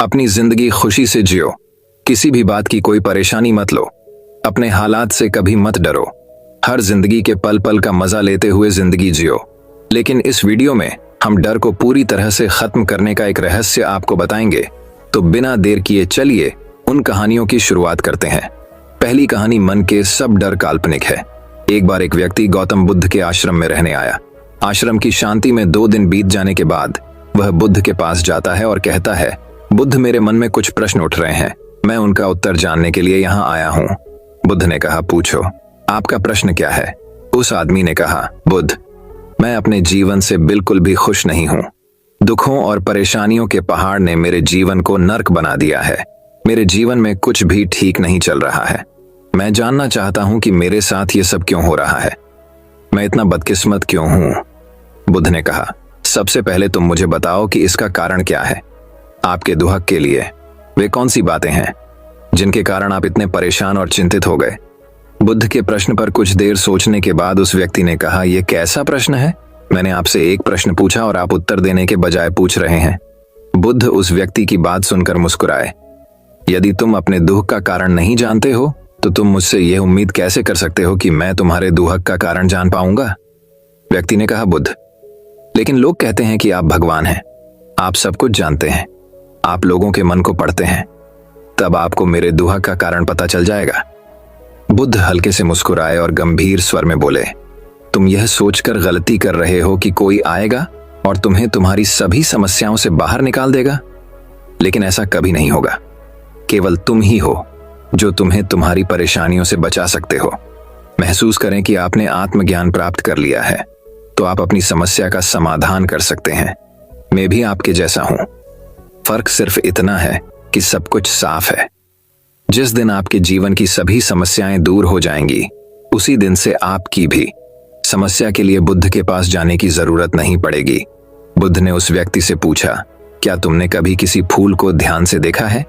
अपनी जिंदगी खुशी से जियो। किसी भी बात की कोई परेशानी मत लो। अपने हालात से कभी मत डरो। हर जिंदगी के पल पल का मजा लेते हुए जिंदगी जियो। लेकिन इस वीडियो में हम डर को पूरी तरह से खत्म करने का एक रहस्य आपको बताएंगे। तो बिना देर किए चलिए उन कहानियों की शुरुआत करते हैं। पहली कहानी, मन के सब डर काल्पनिक है। एक बार एक व्यक्ति गौतम बुद्ध के आश्रम में रहने आया। आश्रम की शांति में 2 दिन बीत जाने के बाद वह बुद्ध के पास जाता है और कहता है, बुद्ध, मेरे मन में कुछ प्रश्न उठ रहे हैं। मैं उनका उत्तर जानने के लिए यहाँ आया हूँ। बुद्ध ने कहा, पूछो, आपका प्रश्न क्या है? उस आदमी ने कहा, बुद्ध, मैं अपने जीवन से बिल्कुल भी खुश नहीं हूँ। दुखों और परेशानियों के पहाड़ ने मेरे जीवन को नर्क बना दिया है। मेरे जीवन में कुछ भी ठीक नहीं चल रहा है। मैं जानना चाहता हूँ कि मेरे साथ ये सब क्यों हो रहा है। मैं इतना बदकिस्मत क्यों हूँ? बुद्ध ने कहा, सबसे पहले तुम मुझे बताओ कि इसका कारण क्या है। आपके दुहक के लिए वे कौन सी बातें हैं जिनके कारण आप इतने परेशान और चिंतित हो गए? बुद्ध के प्रश्न पर कुछ देर सोचने के बाद उस व्यक्ति ने कहा, यह कैसा प्रश्न है? मैंने आपसे एक प्रश्न पूछा और आप उत्तर देने के बजाय पूछ रहे हैं। बुद्ध उस व्यक्ति की बात सुनकर मुस्कुराए। यदि तुम अपने दुख का कारण नहीं जानते हो तो तुम मुझसे यह उम्मीद कैसे कर सकते हो कि मैं तुम्हारे दुहक का कारण जान पाऊंगा? व्यक्ति ने कहा, बुद्ध, लेकिन लोग कहते हैं कि आप भगवान हैं। आप सब कुछ जानते हैं। आप लोगों के मन को पढ़ते हैं। तब आपको मेरे दुहक का कारण पता चल जाएगा। बुद्ध हल्के से मुस्कुराए और गंभीर स्वर में बोले, तुम यह सोचकर गलती कर रहे हो कि कोई आएगा और तुम्हें तुम्हारी सभी समस्याओं से बाहर निकाल देगा। लेकिन ऐसा कभी नहीं होगा। केवल तुम ही हो जो तुम्हें तुम्हारी परेशानियों से बचा सकते हो। महसूस करें कि आपने आत्मज्ञान प्राप्त कर लिया है तो आप अपनी समस्या का समाधान कर सकते हैं। मैं भी आपके जैसा हूं। फर्क सिर्फ इतना है कि सब कुछ साफ है। जिस दिन आपके जीवन की सभी समस्याएं दूर हो जाएंगी, उसी दिन से आपकी भी समस्या के लिए बुद्ध के पास जाने की जरूरत नहीं पड़ेगी। बुद्ध ने उस व्यक्ति से पूछा, क्या तुमने कभी किसी फूल को ध्यान से देखा है?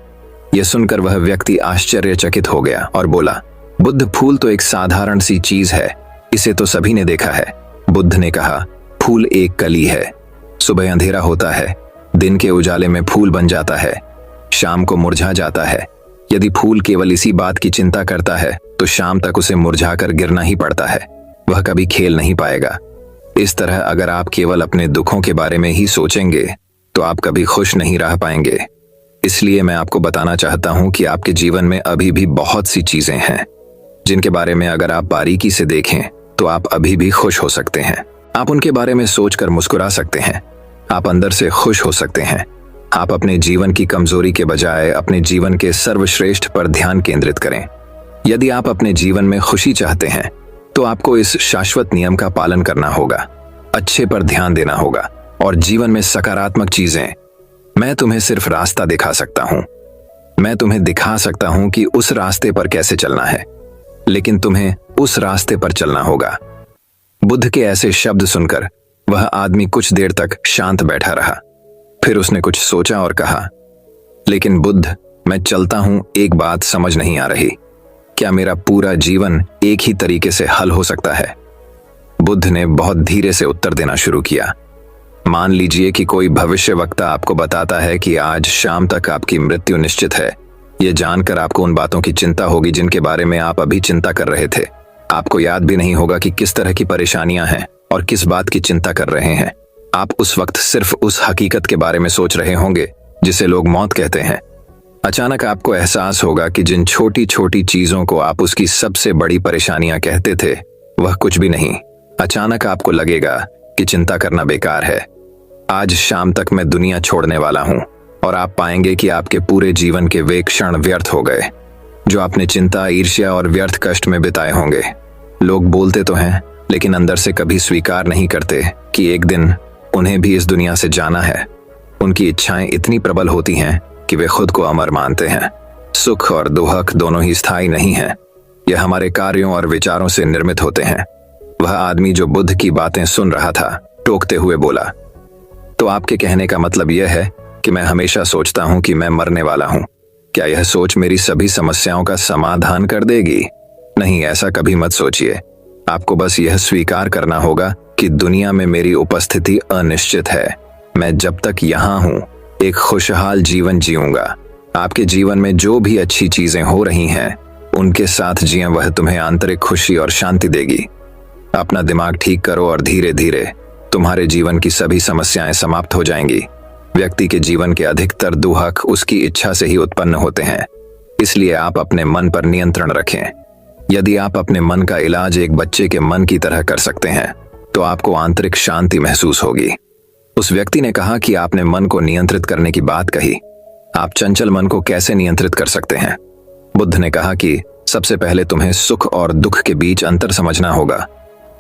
यह सुनकर वह व्यक्ति आश्चर्यचकित हो गया और बोला, बुद्ध, फूल तो एक साधारण सी चीज है, इसे तो सभी ने देखा है। बुद्ध ने कहा, फूल एक कली है। सुबह अंधेरा होता है, दिन के उजाले में फूल बन जाता है, शाम को मुरझा जाता है। यदि फूल केवल इसी बात की चिंता करता है तो शाम तक उसे मुरझाकर गिरना ही पड़ता है। वह कभी खेल नहीं पाएगा। इस तरह अगर आप केवल अपने दुखों के बारे में ही सोचेंगे तो आप कभी खुश नहीं रह पाएंगे। इसलिए मैं आपको बताना चाहता हूं कि आपके जीवन में अभी भी बहुत सी चीजें हैं जिनके बारे में अगर आप बारीकी से देखें तो आप अभी भी खुश हो सकते हैं। आप उनके बारे में सोचकर मुस्कुरा सकते हैं। आप अंदर से खुश हो सकते हैं। आप अपने जीवन की कमजोरी के बजाय अपने जीवन के सर्वश्रेष्ठ पर ध्यान केंद्रित करें। यदि आप अपने जीवन में खुशी चाहते हैं तो आपको इस शाश्वत नियम का पालन करना होगा। अच्छे पर ध्यान देना होगा और जीवन में सकारात्मक चीजें। मैं तुम्हें सिर्फ रास्ता दिखा सकता हूं। मैं तुम्हें दिखा सकता हूं कि उस रास्ते पर कैसे चलना है, लेकिन तुम्हें उस रास्ते पर चलना होगा। बुद्ध के ऐसे शब्द सुनकर वह आदमी कुछ देर तक शांत बैठा रहा। फिर उसने कुछ सोचा और कहा, लेकिन बुद्ध, मैं चलता हूं, एक बात समझ नहीं आ रही। क्या मेरा पूरा जीवन एक ही तरीके से हल हो सकता है? बुद्ध ने बहुत धीरे से उत्तर देना शुरू किया। मान लीजिए कि कोई भविष्यवक्ता आपको बताता है कि आज शाम तक आपकी मृत्यु निश्चित है। यह जानकर आपको उन बातों की चिंता होगी जिनके बारे में आप अभी चिंता कर रहे थे। आपको याद भी नहीं होगा कि किस तरह की परेशानियां हैं और किस बात की चिंता कर रहे हैं। आप उस वक्त सिर्फ उस हकीकत के बारे में सोच रहे होंगे जिसे लोग मौत कहते हैं। अचानक आपको एहसास होगा कि जिन छोटी छोटी चीजों को आप उसकी सबसे बड़ी परेशानियां कहते थे वह कुछ भी नहीं। अचानक आपको लगेगा कि चिंता करना बेकार है। आज शाम तक मैं दुनिया छोड़ने वाला हूं और आप पाएंगे कि आपके पूरे जीवन के वे क्षण व्यर्थ हो गए जो आपने चिंता, ईर्ष्या और व्यर्थ कष्ट में बिताए होंगे। लोग बोलते तो हैं लेकिन अंदर से कभी स्वीकार नहीं करते कि एक दिन उन्हें भी इस दुनिया से जाना है। उनकी इच्छाएं इतनी प्रबल होती हैं कि वे खुद को अमर मानते हैं। सुख और दुहक दोनों ही स्थायी नहीं हैं। यह हमारे कार्यों और विचारों से निर्मित होते हैं। वह आदमी जो बुद्ध की बातें सुन रहा था टोकते हुए बोला, तो आपके कहने का मतलब यह है कि मैं हमेशा सोचता हूं कि मैं मरने वाला हूं। क्या यह सोच मेरी सभी समस्याओं का समाधान कर देगी? नहीं, ऐसा कभी मत सोचिए। आपको बस यह स्वीकार करना होगा कि दुनिया में मेरी उपस्थिति अनिश्चित है। मैं जब तक यहाँ हूँ एक खुशहाल जीवन जीऊंगा। आपके जीवन में जो भी अच्छी चीजें हो रही हैं, उनके साथ जिएं, वह तुम्हें आंतरिक खुशी और शांति देगी। अपना दिमाग ठीक करो और धीरे धीरे तुम्हारे जीवन की सभी समस्याएं समाप्त हो जाएंगी। व्यक्ति के जीवन के अधिकतर दुख उसकी इच्छा से ही उत्पन्न होते हैं, इसलिए आप अपने मन पर नियंत्रण रखें। यदि आप अपने मन का इलाज एक बच्चे के मन की तरह कर सकते हैं, तो आपको आंतरिक शांति महसूस होगी। उस व्यक्ति ने कहा कि आपने मन को नियंत्रित करने की बात कही। आप चंचल मन को कैसे नियंत्रित कर सकते हैं? बुद्ध ने कहा कि सबसे पहले तुम्हें सुख और दुख के बीच अंतर समझना होगा।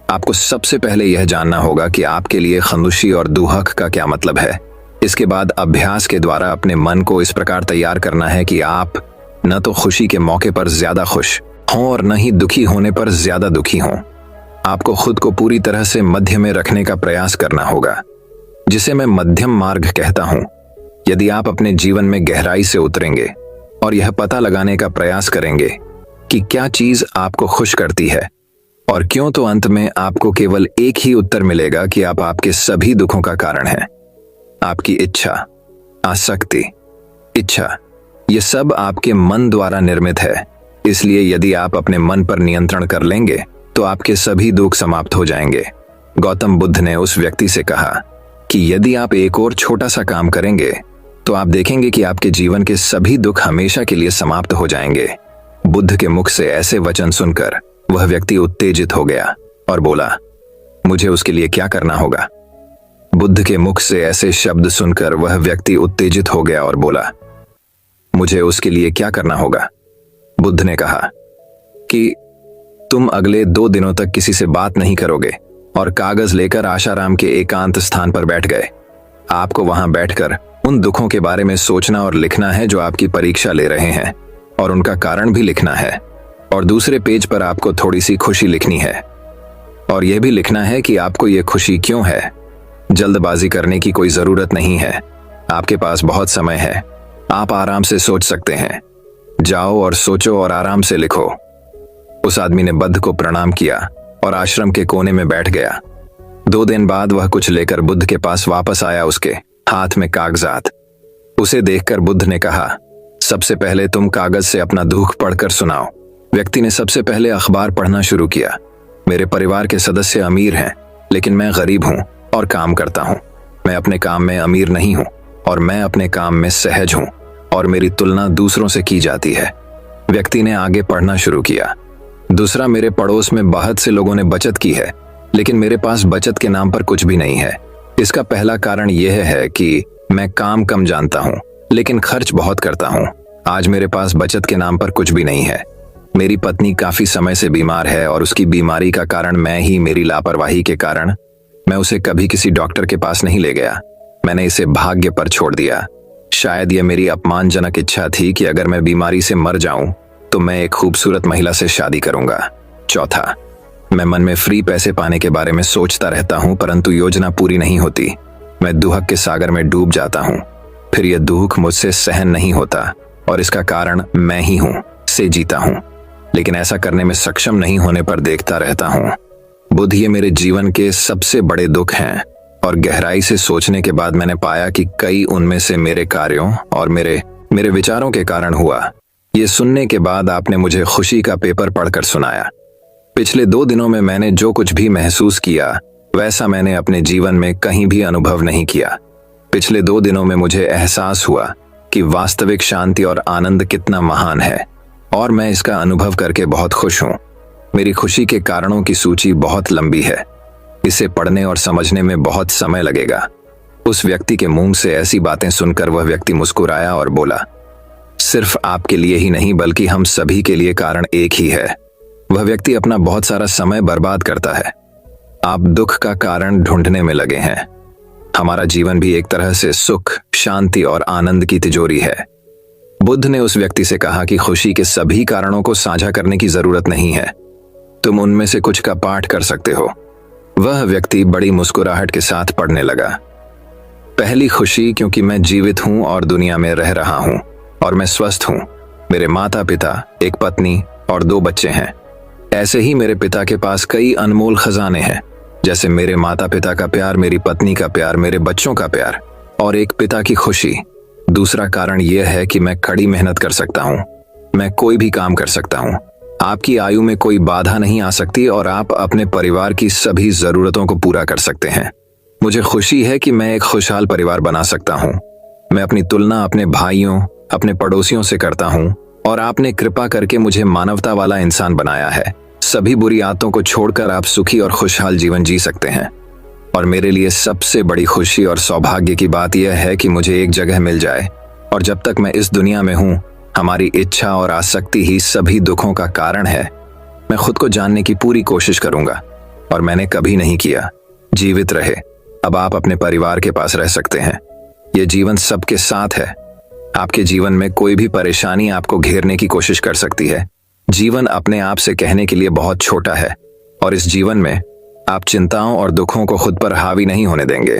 आपको सबसे पहले यह जानना होगा कि आपके लिए खुशी और दुख का क्या मतलब है। इसके बाद अभ्यास के द्वारा अपने मन को इस प्रकार तैयार करना है कि आप न तो खुशी के मौके पर ज्यादा खुश हों और न ही दुखी होने पर ज्यादा दुखी हों। आपको खुद को पूरी तरह से मध्य में रखने का प्रयास करना होगा, जिसे मैं मध्यम मार्ग कहता हूं। यदि आप अपने जीवन में गहराई से उतरेंगे और यह पता लगाने का प्रयास करेंगे कि क्या चीज आपको खुश करती है और क्यों, तो अंत में आपको केवल एक ही उत्तर मिलेगा कि आप आपके सभी दुखों का कारण हैं। आपकी इच्छा, आसक्ति, इच्छा, ये सब आपके मन द्वारा निर्मित है। इसलिए यदि आप अपने मन पर नियंत्रण कर लेंगे तो आपके सभी दुख समाप्त हो जाएंगे। गौतम बुद्ध ने उस व्यक्ति से कहा कि यदि आप एक और छोटा सा काम करेंगे तो आप देखेंगे कि आपके जीवन के सभी दुख हमेशा के लिए समाप्त हो जाएंगे। बुद्ध के मुख से ऐसे वचन सुनकर वह व्यक्ति उत्तेजित हो गया और बोला, मुझे उसके लिए क्या करना होगा? बुद्ध के मुख से ऐसे शब्द सुनकर वह व्यक्ति उत्तेजित हो गया और बोला, मुझे उसके लिए क्या करना होगा? बुद्ध ने कहा कि तुम अगले 2 दिनों तक किसी से बात नहीं करोगे और कागज लेकर आशाराम के एकांत स्थान पर बैठ गए। आपको वहां बैठकर उन दुखों के बारे में सोचना और लिखना है जो आपकी परीक्षा ले रहे हैं, और उनका कारण भी लिखना है। और दूसरे पेज पर आपको थोड़ी सी खुशी लिखनी है और यह भी लिखना है कि आपको यह खुशी क्यों है। जल्दबाजी करने की कोई जरूरत नहीं है, आपके पास बहुत समय है, आप आराम से सोच सकते हैं। जाओ और सोचो और आराम से लिखो। उस आदमी ने बुद्ध को प्रणाम किया और आश्रम के कोने में बैठ गया। 2 दिन बाद वह कुछ लेकर बुद्ध के पास वापस आया, उसके हाथ में कागजात। उसे देखकर बुद्ध ने कहा, सबसे पहले तुम कागज से अपना दुख पढ़कर सुनाओ। व्यक्ति ने सबसे पहले अखबार पढ़ना शुरू किया। मेरे परिवार के सदस्य अमीर हैं, लेकिन मैं गरीब हूं और काम करता हूं। मैं अपने काम में अमीर नहीं हूं और मैं अपने काम में सहज हूं और मेरी तुलना दूसरों से की जाती है। व्यक्ति ने आगे पढ़ना शुरू किया। दूसरा, मेरे पड़ोस में बहुत से लोगों ने बचत की है, लेकिन मेरे पास बचत के नाम पर कुछ भी नहीं है। इसका पहला कारण यह है कि मैं काम कम जानता हूं, लेकिन खर्च बहुत करता हूं। आज मेरे पास बचत के नाम पर कुछ भी नहीं है। मेरी पत्नी काफी समय से बीमार है और उसकी बीमारी का कारण मैं ही, मेरी लापरवाही के कारण मैं उसे कभी किसी डॉक्टर के पास नहीं ले गया। मैंने इसे भाग्य पर छोड़ दिया। शायद यह मेरी अपमानजनक इच्छा थी कि अगर मैं बीमारी से मर जाऊं तो मैं एक खूबसूरत महिला से शादी करूंगा। चौथा, मैं मन में फ्री पैसे पाने के बारे में सोचता रहता हूं, परंतु योजना पूरी नहीं होती। मैं दुख के सागर में डूब जाता हूं, फिर यह दुख मुझसे सहन नहीं होता और इसका कारण मैं ही हूं से जीता हूं, लेकिन ऐसा करने में सक्षम नहीं होने पर देखता रहता हूं। बुद्ध, ये मेरे जीवन के सबसे बड़े दुख हैं और गहराई से सोचने के बाद मैंने पाया कि कई उनमें से मेरे कार्यों और मेरे विचारों के कारण हुआ। ये सुनने के बाद आपने मुझे खुशी का पेपर पढ़कर सुनाया। पिछले 2 दिनों में मैंने जो कुछ भी महसूस किया वैसा मैंने अपने जीवन में कहीं भी अनुभव नहीं किया। पिछले 2 दिनों में मुझे एहसास हुआ कि वास्तविक शांति और आनंद कितना महान है और मैं इसका अनुभव करके बहुत खुश हूं। मेरी खुशी के कारणों की सूची बहुत लंबी है। इसे पढ़ने और समझने में बहुत समय लगेगा। उस व्यक्ति के मुंह से ऐसी बातें सुनकर वह व्यक्ति मुस्कुराया और बोला, सिर्फ आपके लिए ही नहीं बल्कि हम सभी के लिए कारण एक ही है। वह व्यक्ति अपना बहुत सारा समय बर्बाद करता है। आप दुख का कारण ढूंढने में लगे हैं। हमारा जीवन भी एक तरह से सुख, शांति और आनंद की तिजोरी है। बुद्ध ने उस व्यक्ति से कहा कि खुशी के सभी कारणों को साझा करने की जरूरत नहीं है, तुम उनमें से कुछ का पाठ कर सकते हो। वह व्यक्ति बड़ी मुस्कुराहट के साथ पढ़ने लगा। पहली खुशी, क्योंकि मैं जीवित हूं और दुनिया में रह रहा हूं और मैं स्वस्थ हूं। मेरे माता पिता, एक पत्नी और 2 बच्चे हैं। ऐसे ही मेरे पिता के पास कई अनमोल खजाने हैं, जैसे मेरे माता पिता का प्यार, मेरी पत्नी का प्यार, मेरे बच्चों का प्यार और एक पिता की खुशी। दूसरा कारण यह है कि मैं कड़ी मेहनत कर सकता हूँ। मैं कोई भी काम कर सकता हूँ। आपकी आयु में कोई बाधा नहीं आ सकती और आप अपने परिवार की सभी जरूरतों को पूरा कर सकते हैं। मुझे खुशी है कि मैं एक खुशहाल परिवार बना सकता हूँ। मैं अपनी तुलना अपने भाइयों, अपने पड़ोसियों से करता हूँ और आपने कृपा करके मुझे मानवता वाला इंसान बनाया है। सभी बुरी आदतों को छोड़कर आप सुखी और खुशहाल जीवन जी सकते हैं। और मेरे लिए सबसे बड़ी खुशी और सौभाग्य की बात यह है कि मुझे एक जगह मिल जाए और जब तक मैं इस दुनिया में हूँ, हमारी इच्छा और आसक्ति ही सभी दुखों का कारण है। मैं खुद को जानने की पूरी कोशिश करूंगा और मैंने कभी नहीं किया। जीवित रहे। अब आप अपने परिवार के पास रह सकते हैं। यह जीवन सबके साथ है। आपके जीवन में कोई भी परेशानी आपको घेरने की कोशिश कर सकती है। जीवन अपने आप से कहने के लिए बहुत छोटा है और इस जीवन में आप चिंताओं और दुखों को खुद पर हावी नहीं होने देंगे।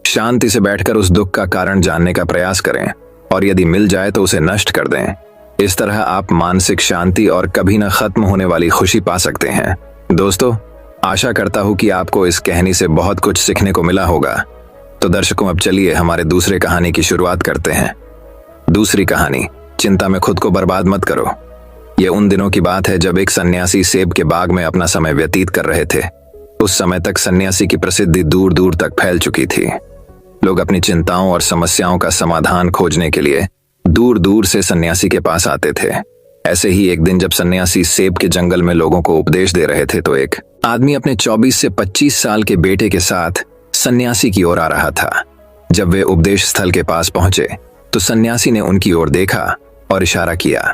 शांति से बैठकर उस दुख का कारण जानने का प्रयास करें और यदि मिल जाए तो उसे नष्ट कर दें। इस तरह आप मानसिक शांति और कभी न खत्म होने वाली खुशी पा सकते हैं। दोस्तों, आशा करता हूं कि आपको इस कहानी से बहुत कुछ सीखने को मिला होगा। तो दर्शकों, अब चलिए हमारे दूसरे कहानी की शुरुआत करते हैं। दूसरी कहानी, चिंता में खुद को बर्बाद मत करो। यह उन दिनों की बात है जब एक सन्यासी सेब के बाग में अपना समय व्यतीत कर रहे थे। उस समय तक सन्यासी की प्रसिद्धि दूर दूर तक फैल चुकी थी। लोग अपनी चिंताओं और समस्याओं का समाधान खोजने के लिए दूर दूर से सन्यासी के पास आते थे। ऐसे ही एक दिन जब सन्यासी सेब के जंगल में लोगों को उपदेश दे रहे थे तो एक आदमी अपने 24 से 25 साल के बेटे के साथ सन्यासी की ओर आ रहा था। जब वे उपदेश स्थल के पास पहुंचे तो सन्यासी ने उनकी ओर देखा और इशारा किया।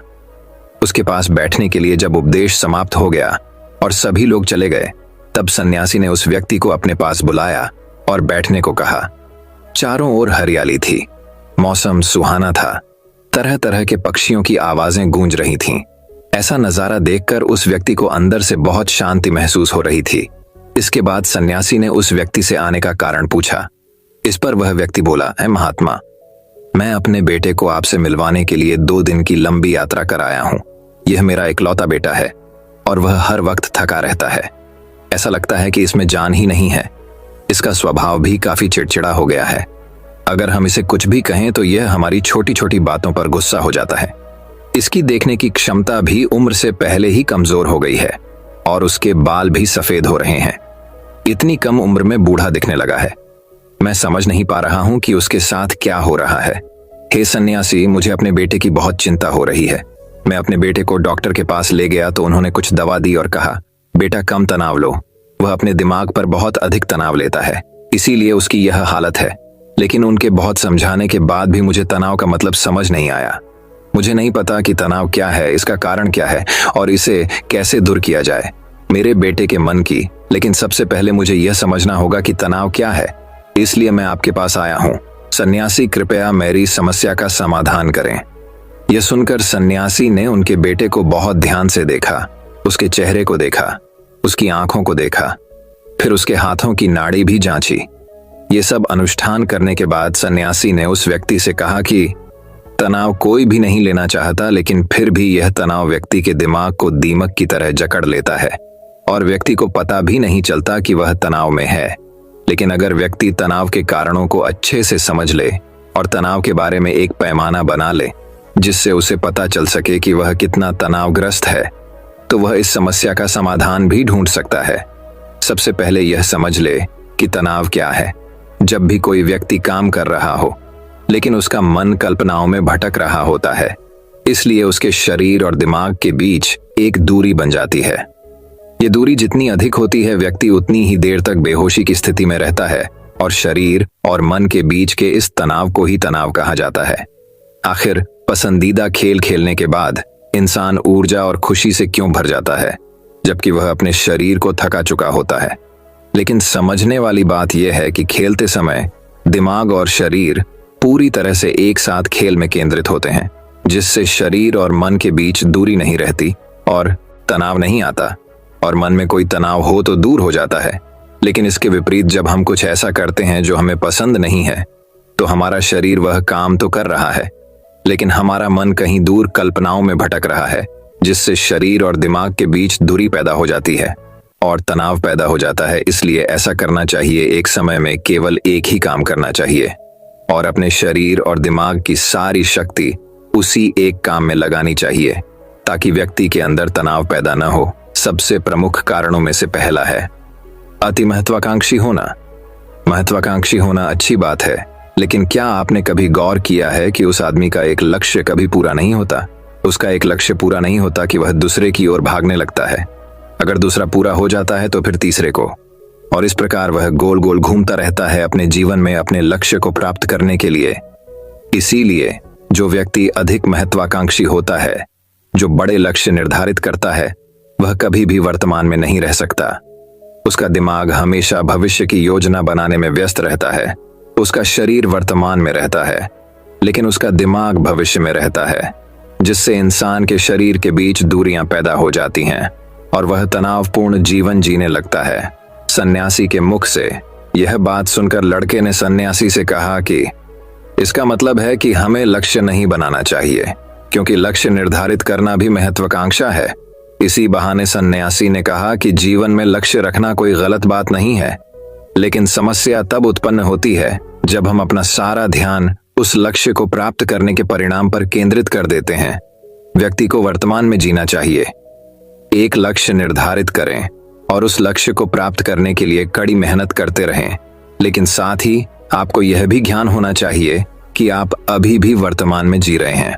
उसके पास बैठने के लिए जब उपदेश समाप्त हो गया और सभी लोग चले गए, तब सन्यासी ने उस व्यक्ति को अपने पास बुलाया और बैठने को कहा। चारों ओर हरियाली थी, मौसम सुहाना था, तरह तरह के पक्षियों की आवाजें गूंज रही थीं। ऐसा नजारा देखकर उस व्यक्ति को अंदर से बहुत शांति महसूस हो रही थी। इसके बाद सन्यासी ने उस व्यक्ति से आने का कारण पूछा। इस पर वह व्यक्ति बोला, है महात्मा, मैं अपने बेटे को आपसे मिलवाने के लिए 2 दिन की लंबी यात्रा कर आया हूँ। यह मेरा इकलौता बेटा है और वह हर वक्त थका रहता है। ऐसा लगता है कि इसमें जान ही नहीं है। इसका स्वभाव भी काफी चिड़चिड़ा हो गया है। अगर हम इसे कुछ भी कहें तो यह हमारी छोटी छोटी बातों पर गुस्सा हो जाता है। इसकी देखने की क्षमता भी उम्र से पहले ही कमजोर हो गई है और उसके बाल भी सफेद हो रहे हैं। इतनी कम उम्र में बूढ़ा दिखने लगा है। मैं समझ नहीं पा रहा हूं कि उसके साथ क्या हो रहा है। हे सन्यासी, मुझे अपने बेटे की बहुत चिंता हो रही है। मैं अपने बेटे को डॉक्टर के पास ले गया तो उन्होंने कुछ दवा दी और कहा, बेटा कम तनाव लो। वह अपने दिमाग पर बहुत अधिक तनाव लेता है, इसीलिए उसकी यह हालत है। लेकिन उनके बहुत समझाने के बाद भी मुझे तनाव का मतलब समझ नहीं आया। मुझे नहीं पता कि तनाव क्या है, इसका कारण क्या है और इसे कैसे दूर किया जाए। मेरे बेटे के मन की, लेकिन सबसे पहले मुझे यह समझना होगा कि तनाव क्या है। इसलिए मैं आपके पास आया हूँ। सन्यासी, कृपया मेरी समस्या का समाधान करें। यह सुनकर सन्यासी ने उनके बेटे को बहुत ध्यान से देखा। उसके चेहरे को देखा, उसकी आंखों को देखा, फिर उसके हाथों की नाड़ी भी जांची। ये सब अनुष्ठान करने के बाद सन्यासी ने उस व्यक्ति से कहा कि तनाव कोई भी नहीं लेना चाहता, लेकिन फिर भी यह तनाव व्यक्ति के दिमाग को दीमक की तरह जकड़ लेता है और व्यक्ति को पता भी नहीं चलता कि वह तनाव में है। लेकिन अगर व्यक्ति तनाव के कारणों को अच्छे से समझ ले और तनाव के बारे में एक पैमाना बना ले जिससे उसे पता चल सके कि वह कितना तनावग्रस्त है, तो वह इस समस्या का समाधान भी ढूंढ सकता है। सबसे पहले यह समझ ले कि तनाव क्या है। जब भी कोई व्यक्ति काम कर रहा हो लेकिन उसका मन कल्पनाओं में भटक रहा होता है, इसलिए उसके शरीर और दिमाग के बीच एक दूरी बन जाती है। ये दूरी जितनी अधिक होती है, व्यक्ति उतनी ही देर तक बेहोशी की स्थिति में रहता है और शरीर और मन के बीच के इस तनाव को ही तनाव कहा जाता है। आखिर पसंदीदा खेल खेलने के बाद इंसान ऊर्जा और खुशी से क्यों भर जाता है, जबकि वह अपने शरीर को थका चुका होता है। लेकिन समझने वाली बात यह है कि खेलते समय दिमाग और शरीर पूरी तरह से एक साथ खेल में केंद्रित होते हैं, जिससे शरीर और मन के बीच दूरी नहीं रहती और तनाव नहीं आता, और मन में कोई तनाव हो तो दूर हो जाता है। लेकिन इसके विपरीत जब हम कुछ ऐसा करते हैं जो हमें पसंद नहीं है, तो हमारा शरीर वह काम तो कर रहा है, लेकिन हमारा मन कहीं दूर कल्पनाओं में भटक रहा है, जिससे शरीर और दिमाग के बीच दूरी पैदा हो जाती है और तनाव पैदा हो जाता है। इसलिए ऐसा करना चाहिए, एक समय में केवल एक ही काम करना चाहिए और अपने शरीर और दिमाग की सारी शक्ति उसी एक काम में लगानी चाहिए ताकि व्यक्ति के अंदर तनाव पैदा न हो। सबसे प्रमुख कारणों में से पहला है अति महत्वाकांक्षी होना। महत्वाकांक्षी होना अच्छी बात है, लेकिन क्या आपने कभी गौर किया है कि उस आदमी का एक लक्ष्य कभी पूरा नहीं होता? उसका एक लक्ष्य पूरा नहीं होता कि वह दूसरे की ओर भागने लगता है। अगर दूसरा पूरा हो जाता है तो फिर तीसरे को, और इस प्रकार वह गोल गोल घूमता रहता है अपने जीवन में अपने लक्ष्य को प्राप्त करने के लिए। इसीलिए जो व्यक्ति अधिक महत्वाकांक्षी होता है, जो बड़े लक्ष्य निर्धारित करता है, वह कभी भी वर्तमान में नहीं रह सकता। उसका दिमाग हमेशा भविष्य की योजना बनाने में व्यस्त रहता है। उसका शरीर वर्तमान में रहता है, लेकिन उसका दिमाग भविष्य में रहता है, जिससे इंसान के शरीर के बीच दूरियां पैदा हो जाती हैं और वह तनावपूर्ण जीवन जीने लगता है। सन्यासी के मुख से यह बात सुनकर लड़के ने सन्यासी से कहा कि इसका मतलब है कि हमें लक्ष्य नहीं बनाना चाहिए, क्योंकि लक्ष्य निर्धारित करना भी महत्वाकांक्षा है। इसी बहाने सन्यासी ने कहा कि जीवन में लक्ष्य रखना कोई गलत बात नहीं है, लेकिन समस्या तब उत्पन्न होती है जब हम अपना सारा ध्यान उस लक्ष्य को प्राप्त करने के परिणाम पर केंद्रित कर देते हैं। व्यक्ति को वर्तमान में जीना चाहिए। एक लक्ष्य निर्धारित करें और उस लक्ष्य को प्राप्त करने के लिए कड़ी मेहनत करते रहें, लेकिन साथ ही आपको यह भी ज्ञान होना चाहिए कि आप अभी भी वर्तमान में जी रहे हैं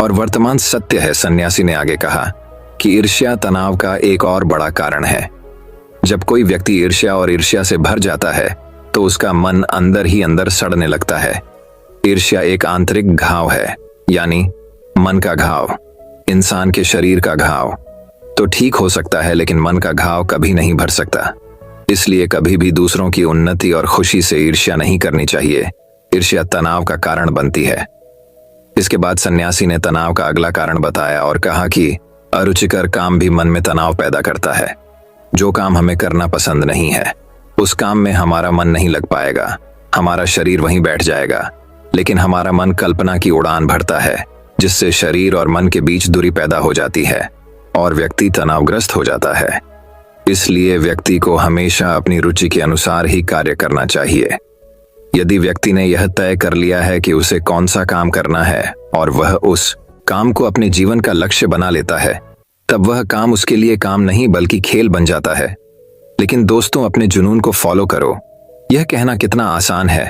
और वर्तमान सत्य है। सन्यासी ने आगे कहा कि ईर्ष्या तनाव का एक और बड़ा कारण है। जब कोई व्यक्ति ईर्ष्या और ईर्ष्या से भर जाता है तो उसका मन अंदर ही अंदर सड़ने लगता है। ईर्ष्या एक आंतरिक घाव है, यानी मन का घाव। इंसान के शरीर का घाव तो ठीक हो सकता है, लेकिन मन का घाव कभी नहीं भर सकता। इसलिए कभी भी दूसरों की उन्नति और खुशी से ईर्ष्या नहीं करनी चाहिए। ईर्ष्या तनाव का कारण बनती है। इसके बाद सन्यासी ने तनाव का अगला कारण बताया और कहा कि अरुचिकर काम भी मन में तनाव पैदा करता है। जो काम हमें करना पसंद नहीं है, उस काम में हमारा मन नहीं लग पाएगा। हमारा शरीर वहीं बैठ जाएगा, लेकिन हमारा मन कल्पना की उड़ान भरता है, जिससे शरीर और मन के बीच दूरी पैदा हो जाती है और व्यक्ति तनावग्रस्त हो जाता है। इसलिए व्यक्ति को हमेशा अपनी रुचि के अनुसार ही कार्य करना चाहिए। यदि व्यक्ति ने यह तय कर लिया है कि उसे कौन सा काम करना है और वह उस काम को अपने जीवन का लक्ष्य बना लेता है, तब वह काम उसके लिए काम नहीं बल्कि खेल बन जाता है। लेकिन दोस्तों, अपने जुनून को फॉलो करो, यह कहना कितना आसान है।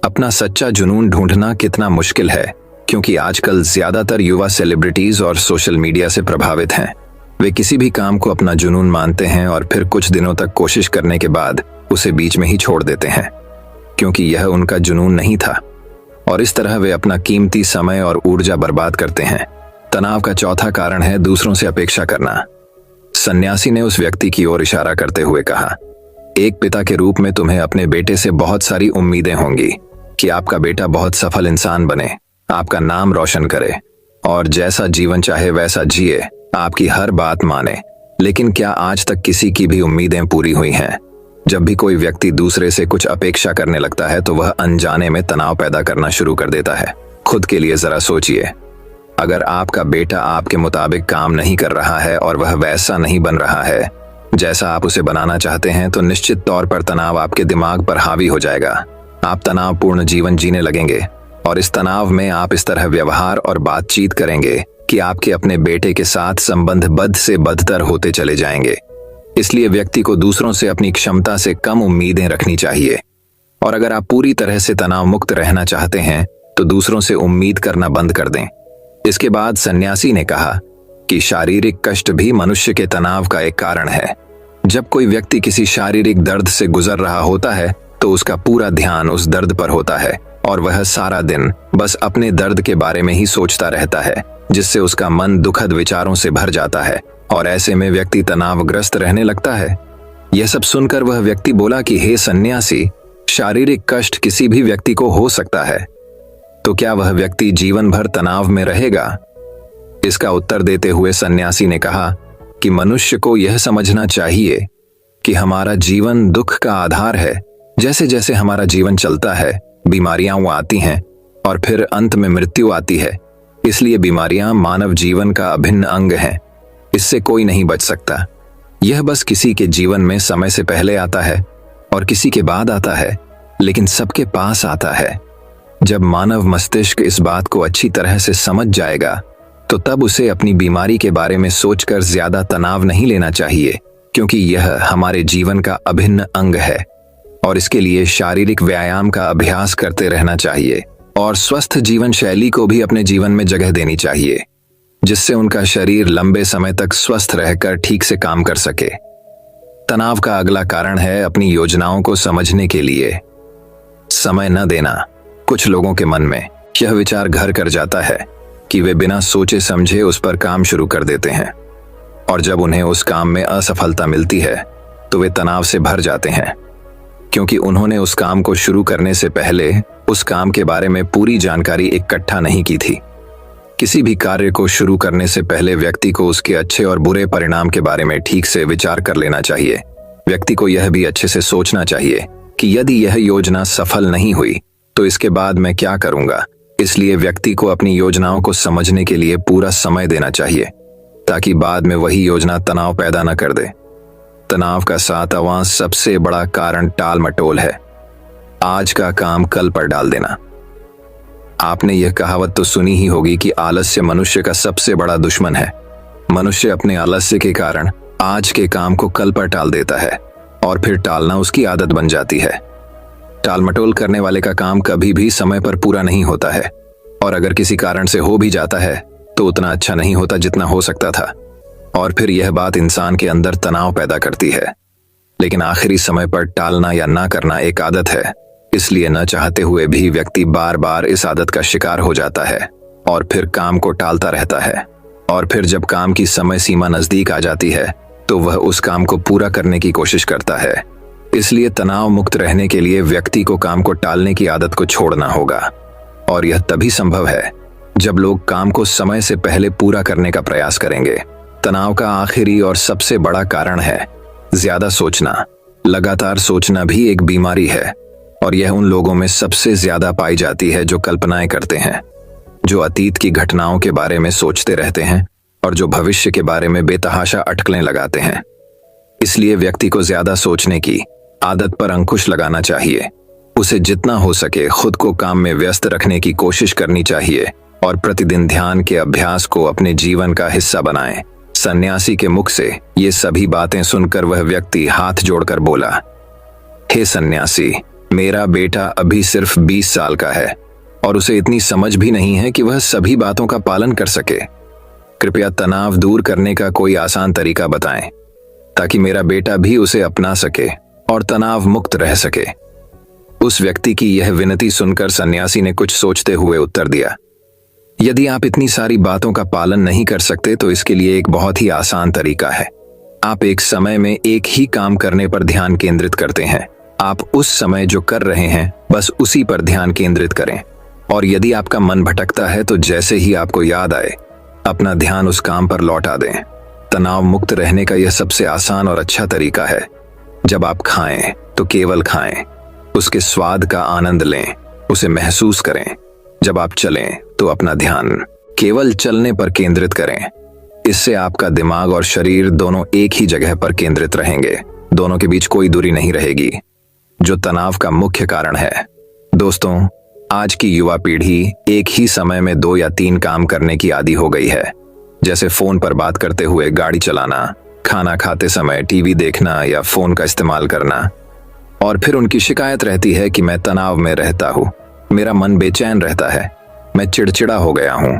अपना सच्चा जुनून ढूंढना कितना मुश्किल है, क्योंकि आजकल ज्यादातर युवा सेलिब्रिटीज और सोशल मीडिया से प्रभावित हैं। वे किसी भी काम को अपना जुनून मानते हैं और फिर कुछ दिनों तक कोशिश करने के बाद उसे बीच में ही छोड़ देते हैं, क्योंकि यह उनका जुनून नहीं था, और इस तरह वे अपना कीमती समय और ऊर्जा बर्बाद करते हैं। तनाव का चौथा कारण है दूसरों से अपेक्षा करना। सन्यासी ने उस व्यक्ति की ओर इशारा करते हुए कहा, एक पिता के रूप में तुम्हें अपने बेटे से बहुत सारी उम्मीदें होंगी कि आपका बेटा बहुत सफल इंसान बने, आपका नाम रोशन करे और जैसा जीवन चाहे वैसा जिए, आपकी हर बात माने। लेकिन क्या आज तक किसी की भी उम्मीदें पूरी हुई हैं? जब भी कोई व्यक्ति दूसरे से कुछ अपेक्षा करने लगता है तो वह अनजाने में तनाव पैदा करना शुरू कर देता है। खुद के लिए जरा सोचिए, अगर आपका बेटा आपके मुताबिक काम नहीं कर रहा है और वह वैसा नहीं बन रहा है जैसा आप उसे बनाना चाहते हैं, तो निश्चित तौर पर तनाव आपके दिमाग पर हावी हो जाएगा। आप तनावपूर्ण जीवन जीने लगेंगे और इस तनाव में आप इस तरह व्यवहार और बातचीत करेंगे कि आपके अपने बेटे के साथ संबंध बद से बदतर होते चले जाएंगे। इसलिए व्यक्ति को दूसरों से अपनी क्षमता से कम उम्मीदें रखनी चाहिए, और अगर आप पूरी तरह से तनाव मुक्त रहना चाहते हैं तो दूसरों से उम्मीद करना बंद कर दें। इसके बाद सन्यासी ने कहा कि शारीरिक कष्ट भी मनुष्य के तनाव का एक कारण है। जब कोई व्यक्ति किसी शारीरिक दर्द से गुजर रहा होता है तो उसका पूरा ध्यान उस दर्द पर होता है और वह सारा दिन बस अपने दर्द के बारे में ही सोचता रहता है, जिससे उसका मन दुखद विचारों से भर जाता है और ऐसे में व्यक्ति तनावग्रस्त रहने लगता है। यह सब सुनकर वह व्यक्ति बोला कि हे सन्यासी, शारीरिक कष्ट किसी भी व्यक्ति को हो सकता है, तो क्या वह व्यक्ति जीवन भर तनाव में रहेगा? इसका उत्तर देते हुए सन्यासी ने कहा कि मनुष्य को यह समझना चाहिए कि हमारा जीवन दुख का आधार है। जैसे जैसे हमारा जीवन चलता है, बीमारियां आती हैं और फिर अंत में मृत्यु आती है। इसलिए बीमारियां मानव जीवन का अभिन्न अंग हैं। इससे कोई नहीं बच सकता। यह बस किसी के जीवन में समय से पहले आता है और किसी के बाद आता है, लेकिन सबके पास आता है। जब मानव मस्तिष्क इस बात को अच्छी तरह से समझ जाएगा तो तब उसे अपनी बीमारी के बारे में सोचकर ज्यादा तनाव नहीं लेना चाहिए, क्योंकि यह हमारे जीवन का अभिन्न अंग है और इसके लिए शारीरिक व्यायाम का अभ्यास करते रहना चाहिए और स्वस्थ जीवन शैली को भी अपने जीवन में जगह देनी चाहिए, जिससे उनका शरीर लंबे समय तक स्वस्थ रहकर ठीक से काम कर सके। तनाव का अगला कारण है अपनी योजनाओं को समझने के लिए समय न देना। कुछ लोगों के मन में यह विचार घर कर जाता है कि वे बिना सोचे समझे उस पर काम शुरू कर देते हैं और जब उन्हें उस काम में असफलता मिलती है तो वे तनाव से भर जाते हैं, क्योंकि उन्होंने उस काम को शुरू करने से पहले उस काम के बारे में पूरी जानकारी इकट्ठा नहीं की थी। किसी भी कार्य को शुरू करने से पहले व्यक्ति को उसके अच्छे और बुरे परिणाम के बारे में ठीक से विचार कर लेना चाहिए। व्यक्ति को यह भी अच्छे से सोचना चाहिए कि यदि यह योजना सफल नहीं हुई तो इसके बाद मैं क्या करूंगा। इसलिए व्यक्ति को अपनी योजनाओं को समझने के लिए पूरा समय देना चाहिए, ताकि बाद में वही योजना तनाव पैदा न कर दे। तनाव का 7वां सबसे बड़ा कारण टाल मटोल है। आज का काम कल पर डाल देना। आपने यह कहावत तो सुनी ही होगी कि आलस्य मनुष्य का सबसे बड़ा दुश्मन है। मनुष्य अपने आलस्य के कारण आज के काम को कल पर टाल देता है और फिर टालना उसकी आदत बन जाती है। टालमटोल करने वाले का काम कभी भी समय पर पूरा नहीं होता है और अगर किसी कारण से हो भी जाता है तो उतना अच्छा नहीं होता जितना हो सकता था, और फिर यह बात इंसान के अंदर तनाव पैदा करती है। लेकिन आखिरी समय पर टालना या ना करना एक आदत है, इसलिए न चाहते हुए भी व्यक्ति बार बार इस आदत का शिकार हो जाता है और फिर काम को टालता रहता है। और फिर जब काम की समय सीमा नजदीक आ जाती है तो वह उस काम को पूरा करने की कोशिश करता है। इसलिए तनाव मुक्त रहने के लिए व्यक्ति को काम को टालने की आदत को छोड़ना होगा, और यह तभी संभव है जब लोग काम को समय से पहले पूरा करने का प्रयास करेंगे। तनाव का आखिरी और सबसे बड़ा कारण है ज्यादा सोचना। लगातार सोचना भी एक बीमारी है और यह उन लोगों में सबसे ज्यादा पाई जाती है जो कल्पनाएं करते हैं, जो अतीत की घटनाओं के बारे में सोचते रहते हैं और जो भविष्य के बारे में बेतहाशा अटकलें लगाते हैं। इसलिए व्यक्ति को ज्यादा सोचने की आदत पर अंकुश लगाना चाहिए। उसे जितना हो सके खुद को काम में व्यस्त रखने की कोशिश करनी चाहिए और प्रतिदिन ध्यान के अभ्यास को अपने जीवन का हिस्सा बनाएं। सन्यासी के मुख से ये सभी बातें सुनकर वह व्यक्ति हाथ जोड़कर बोला, हे सन्यासी, मेरा बेटा अभी सिर्फ 20 साल का है और उसे इतनी समझ भी नहीं है कि वह सभी बातों का पालन कर सके। कृपया तनाव दूर करने का कोई आसान तरीका बताएं ताकि मेरा बेटा भी उसे अपना सके और तनाव मुक्त रह सके। उस व्यक्ति की यह विनती सुनकर सन्यासी ने कुछ सोचते हुए उत्तर दिया, यदि आप इतनी सारी बातों का पालन नहीं कर सकते तो इसके लिए एक बहुत ही आसान तरीका है। आप एक समय में एक ही काम करने पर ध्यान केंद्रित करते हैं। आप उस समय जो कर रहे हैं बस उसी पर ध्यान केंद्रित करें, और यदि आपका मन भटकता है तो जैसे ही आपको याद आए अपना ध्यान उस काम पर लौटा दें। तनाव मुक्त रहने का यह सबसे आसान और अच्छा तरीका है। जब आप खाएं तो केवल खाएं, उसके स्वाद का आनंद लें, उसे महसूस करें। जब आप चलें तो अपना ध्यान केवल चलने पर केंद्रित करें। इससे आपका दिमाग और शरीर दोनों एक ही जगह पर केंद्रित रहेंगे, दोनों के बीच कोई दूरी नहीं रहेगी, जो तनाव का मुख्य कारण है। दोस्तों, आज की युवा पीढ़ी एक ही समय में 2 या 3 काम करने की आदी हो गई है, जैसे फोन पर बात करते हुए गाड़ी चलाना, खाना खाते समय टीवी देखना या फोन का इस्तेमाल करना। और फिर उनकी शिकायत रहती है कि मैं तनाव में रहता हूँ, मेरा मन बेचैन रहता है, मैं चिड़चिड़ा हो गया हूँ।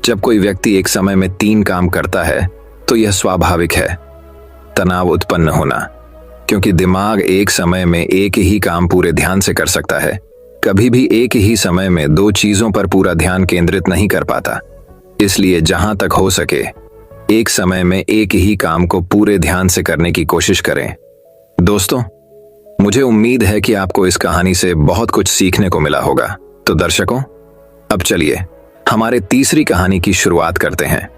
जब कोई व्यक्ति एक समय में 3 काम करता है तो यह स्वाभाविक है तनाव उत्पन्न होना, क्योंकि दिमाग एक समय में एक ही काम पूरे ध्यान से कर सकता है, कभी भी एक ही समय में 2 चीजों पर पूरा ध्यान केंद्रित नहीं कर पाता। इसलिए जहां तक हो सके एक समय में एक ही काम को पूरे ध्यान से करने की कोशिश करें। दोस्तों, मुझे उम्मीद है कि आपको इस कहानी से बहुत कुछ सीखने को मिला होगा। तो दर्शकों, अब चलिए हमारे तीसरी कहानी की शुरुआत करते हैं।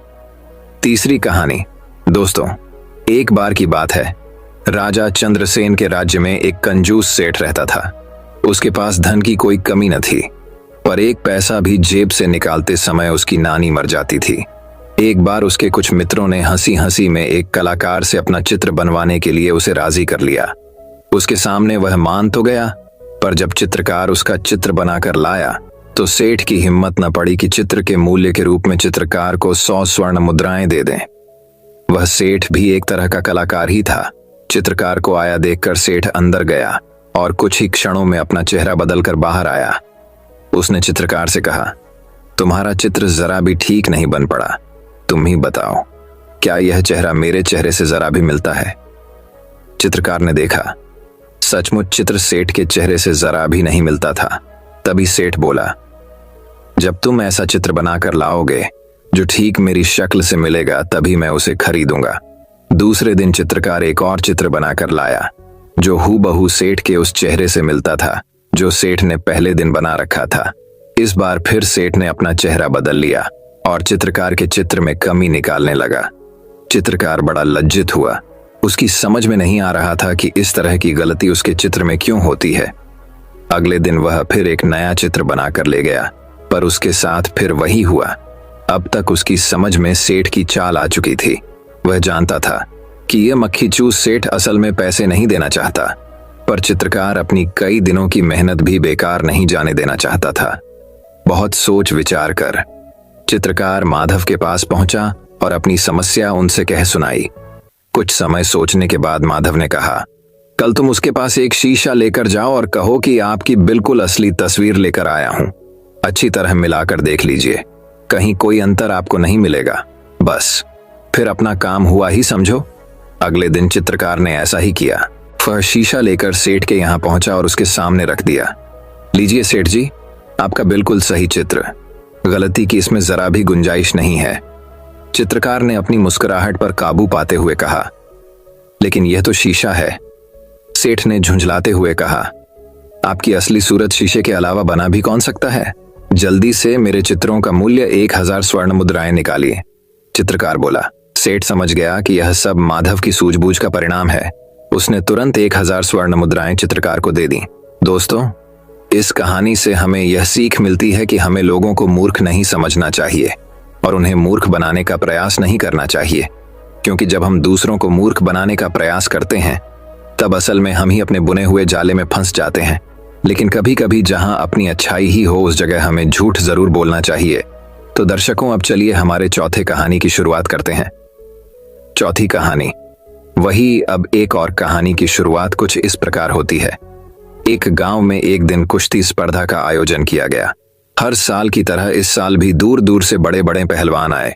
तीसरी कहानी। दोस्तों, एक बार की बात है, राजा चंद्रसेन के राज्य में एक कंजूस सेठ रहता था। उसके पास धन की कोई कमी न थी, पर एक पैसा भी जेब से निकालते समय उसकी नानी मर जाती थी। एक बार उसके कुछ मित्रों ने हंसी हंसी में एक कलाकार से अपना चित्र बनवाने के लिए उसे राजी कर लिया। उसके सामने वह मान तो गया, पर जब चित्रकार उसका चित्र बनाकर लाया तो सेठ की हिम्मत न पड़ी कि चित्र के मूल्य के रूप में चित्रकार को 100 स्वर्ण मुद्राएं दे दें। वह सेठ भी एक तरह का कलाकार ही था। चित्रकार को आया देखकर सेठ अंदर गया और कुछ ही क्षणों में अपना चेहरा बदलकर बाहर आया। उसने चित्रकार से कहा, तुम्हारा चित्र जरा भी ठीक नहीं बन पड़ा, तुम ही बताओ, क्या यह चेहरा मेरे चेहरे से जरा भी मिलता है? चित्रकार ने देखा, सचमुच चित्र सेठ के चेहरे से जरा भी नहीं मिलता था। तभी सेठ बोला, जब तुम ऐसा चित्र बनाकर लाओगे जो ठीक मेरी शक्ल से मिलेगा तभी मैं उसे खरीदूंगा। दूसरे दिन चित्रकार एक और चित्र बनाकर लाया जो हूबहू सेठ के उस चेहरे से मिलता था जो सेठ ने पहले दिन बना रखा था। इस बार फिर सेठ ने अपना चेहरा बदल लिया और चित्रकार के चित्र में कमी निकालने लगा। चित्रकार बड़ा लज्जित हुआ। उसकी समझ में नहीं आ रहा था कि इस तरह की गलती उसके चित्र में क्यों होती है। अगले दिन वह फिर एक नया चित्र बनाकर ले गया, पर उसके साथ फिर वही हुआ। अब तक उसकी समझ में सेठ की चाल आ चुकी थी। वह जानता था कि यह मक्खीचूस सेठ असल में पैसे नहीं देना चाहता, पर चित्रकार अपनी कई दिनों की मेहनत भी बेकार नहीं जाने देना चाहता था। बहुत सोच विचार कर चित्रकार माधव के पास पहुंचा और अपनी समस्या उनसे कह सुनाई। कुछ समय सोचने के बाद माधव ने कहा, कल तुम उसके पास एक शीशा लेकर जाओ और कहो कि आपकी बिल्कुल असली तस्वीर लेकर आया हूं। अच्छी तरह मिलाकर देख लीजिए, कहीं कोई अंतर आपको नहीं मिलेगा। बस फिर अपना काम हुआ ही समझो। अगले दिन चित्रकार ने ऐसा ही किया। वह शीशा लेकर सेठ के यहां पहुंचा और उसके सामने रख दिया। लीजिए सेठ जी, आपका बिल्कुल सही चित्र, गलती की इसमें जरा भी गुंजाइश नहीं है। चित्रकार ने अपनी मुस्कुराहट पर काबू पाते हुए कहा, लेकिन यह तो शीशा है। सेठ ने झुंझलाते हुए कहा, आपकी असली सूरत शीशे के अलावा बना भी कौन सकता है? जल्दी से मेरे चित्रों का मूल्य 1000 स्वर्ण मुद्राएं निकालिए। चित्रकार बोला। सेठ समझ गया कि यह सब माधव की सूझबूझ का परिणाम है। उसने तुरंत 1000 स्वर्ण मुद्राएं चित्रकार को दे दी। दोस्तों, इस कहानी से हमें यह सीख मिलती है कि हमें लोगों को मूर्ख नहीं समझना चाहिए और उन्हें मूर्ख बनाने का प्रयास नहीं करना चाहिए, क्योंकि जब हम दूसरों को मूर्ख बनाने का प्रयास करते हैं तब असल में हम ही अपने बुने हुए जाले में फंस जाते हैं। लेकिन कभी कभी जहां अपनी अच्छाई ही हो उस जगह हमें झूठ जरूर बोलना चाहिए। तो दर्शकों, अब चलिए हमारे चौथे कहानी की शुरुआत करते हैं। चौथी कहानी वही। अब एक और कहानी की शुरुआत कुछ इस प्रकार होती है। एक गांव में एक दिन कुश्ती स्पर्धा का आयोजन किया गया। हर साल की तरह इस साल भी दूर दूर से बड़े बड़े पहलवान आए।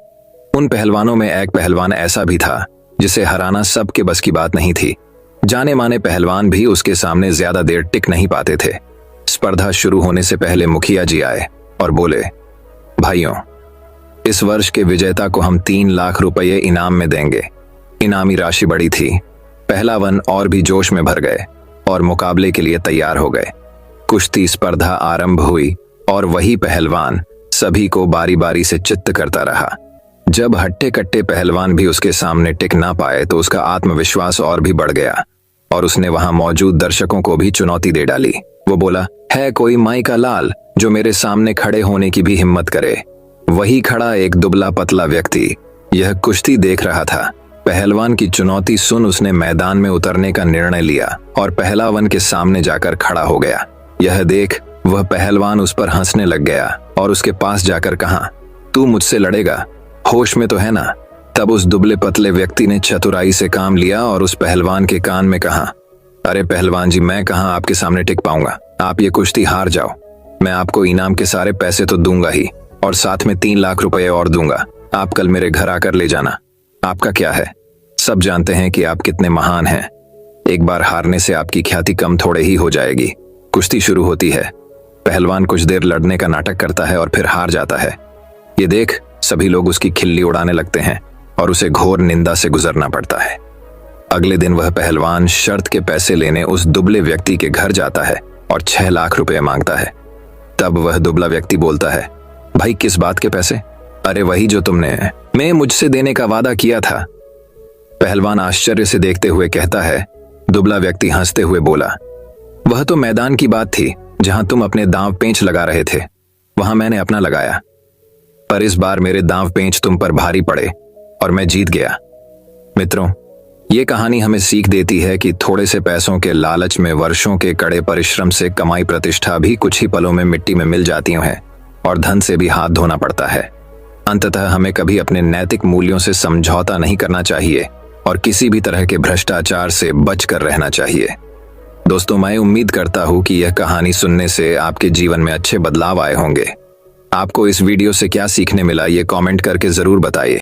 उन पहलवानों में एक पहलवान ऐसा भी था जिसे हराना सबके बस की बात नहीं थी। जाने माने पहलवान भी उसके सामने ज्यादा देर टिक नहीं पाते थे। स्पर्धा शुरू होने से पहले मुखिया जी आए और बोले, भाइयों, इस वर्ष के विजेता को हम 3 लाख रुपये इनाम में देंगे। इनामी राशि बड़ी थी। पहलवान और भी जोश में भर गए और मुकाबले के लिए तैयार हो गए। कुश्ती स्पर्धा आरंभ हुई और वही पहलवान सभी को बारी बारी से चित्त करता रहा। जब हट्टे कट्टे पहलवान भी उसके सामने टिक ना पाए तो उसका आत्मविश्वास और भी बढ़ गया और उसने वहां मौजूद दर्शकों को भी चुनौती दे डाली। वो बोला, है कोई माई का लाल जो मेरे सामने खड़े होने की भी हिम्मत करे? वही खड़ा एक दुबला पतला व्यक्ति यह कुश्ती देख रहा था। पहलवान की चुनौती सुन उसने मैदान में उतरने का निर्णय लिया और पहलवान के सामने जाकर खड़ा हो गया। यह देख वह पहलवान उस पर हंसने लग गया और उसके पास जाकर कहा, तू मुझसे लड़ेगा? होश में तो है ना? तब उस दुबले पतले व्यक्ति ने चतुराई से काम लिया और उस पहलवान के कान में कहा, अरे पहलवान जी, मैं कहां आपके सामने टिक पाऊंगा। आप ये कुश्ती हार जाओ, मैं आपको इनाम के सारे पैसे तो दूंगा ही और साथ में 3 लाख रुपए और दूंगा। आप कल मेरे घर आकर ले जाना। आपका क्या है? सब जानते हैं कि आप कितने महान हैं। एक बार हारने से आपकी ख्याति कम थोड़े ही हो जाएगी। कुश्ती शुरू होती है। पहलवान कुछ देर लड़ने का नाटक करता है और फिर हार जाता है। ये देख सभी लोग उसकी खिल्ली उड़ाने लगते हैं और उसे घोर निंदा से गुजरना पड़ता है। अगले दिन वह पहलवान शर्त के पैसे लेने उस दुबले व्यक्ति के घर जाता है और 6 लाख रुपए मांगता है। तब वह दुबला व्यक्ति बोलता है, भाई किस बात के पैसे? अरे वही जो तुमने मुझसे देने का वादा किया था। पहलवान आश्चर्य से देखते हुए कहता है। दुबला व्यक्ति हंसते हुए बोला, वह तो मैदान की बात थी जहां तुम अपने दांव पेंच लगा रहे थे, वहां मैंने अपना लगाया, पर इस बार मेरे दांव पेंच तुम पर भारी पड़े और मैं जीत गया। मित्रों, ये कहानी हमें सीख देती है कि थोड़े से पैसों के लालच में वर्षों के कड़े परिश्रम से कमाई प्रतिष्ठा भी कुछ ही पलों में मिट्टी में मिल जाती हैं और धन से भी हाथ धोना पड़ता है। अंततः हमें कभी अपने नैतिक मूल्यों से समझौता नहीं करना चाहिए और किसी भी तरह के भ्रष्टाचार से बचकर रहना चाहिए। दोस्तों, मैं उम्मीद करता हूं कि यह कहानी सुनने से आपके जीवन में अच्छे बदलाव आए होंगे। आपको इस वीडियो से क्या सीखने मिला, ये कमेंट करके जरूर बताइए।